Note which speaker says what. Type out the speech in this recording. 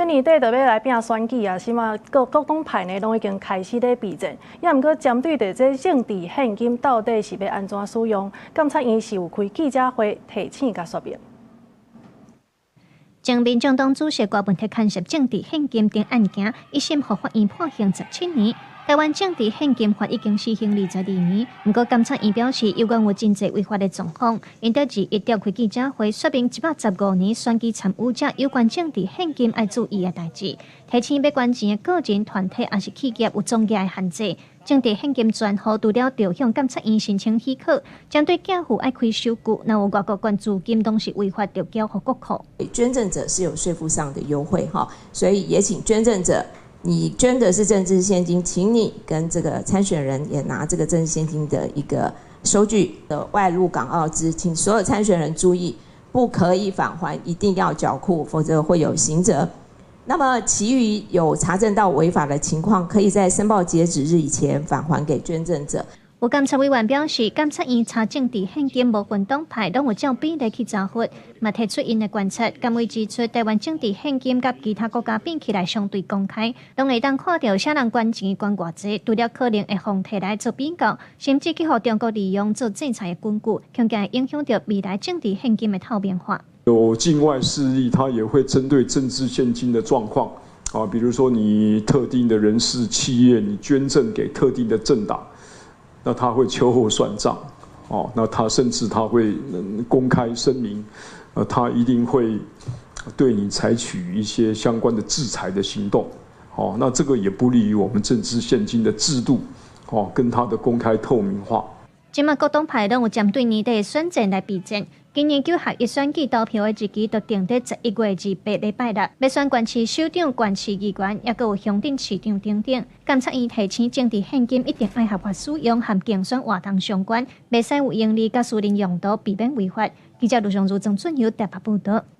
Speaker 1: 這年底就要來拼選舉啊，是嘛？各黨派呢，攏已經開始咧備戰。也毋過針對着這政治獻金到底是要安怎使用，監察院是有開記者會提醒甲說明。
Speaker 2: 前民眾黨主席郭文鐵牽涉政治獻金等案件，一審予法院判刑17年。台灣政治獻金法已經施行22年，不過監察院表示，有關有真濟違法的狀況，因得2日召開記者會，說明115年選舉參與者有關政治獻金要注意的代誌，提醒要捐錢的個人、團體還是企業有總額的限制。政治獻金專戶除了要向監察院申請許可，將對寄付愛開收據，若有外國捐資金，都是違法，就交予國庫。
Speaker 3: 捐贈者是有稅負上的優惠哈，所以也請捐贈者。你捐的是政治獻金，請你跟這個參選人也拿這個政治獻金的一個收據的外入港澳支，請所有參選人注意，不可以返還，一定要繳庫，否則會有刑責。那麼，其餘有查證到違法的情況，可以在申報截止日以前返還給捐贈者。
Speaker 2: 有監察委員表示，監察院查政治獻金無分黨派，攏有照比例去查罰，嘛提出因的觀察。監委指出，台灣政治獻金甲其他國家比起來相對公開，攏會當看到啥人捐錢捐偌濟，除了可能會互摕來做比較，甚至去互中國利用做制裁的工具，恐驚會影響到未來政治獻金的透明化。
Speaker 4: 有境外勢力，他也會針對政治獻金的狀況啊，比如說你特定的人士、企業，你捐贈給特定的政黨。那他會秋後算賬，哦，那他甚至他會公開聲明，他一定會對你採取一些相關的制裁的行動，哦，那這個也不利於我們政治獻金的制度，哦，跟它的公開透明化。
Speaker 2: 今麥各黨派攏有針對年底的選戰來備戰。今年9合1選舉投票的日期，就定在11月28禮拜六，要選縣市首長、縣市議員，也閣有鄉鎮市長等等。監察院提醒，政治獻金一定要合法使用，和競選活動相關，袂使有盈利甲私人用途，避免違法。記者盧尚如、曾俊堯台北報道。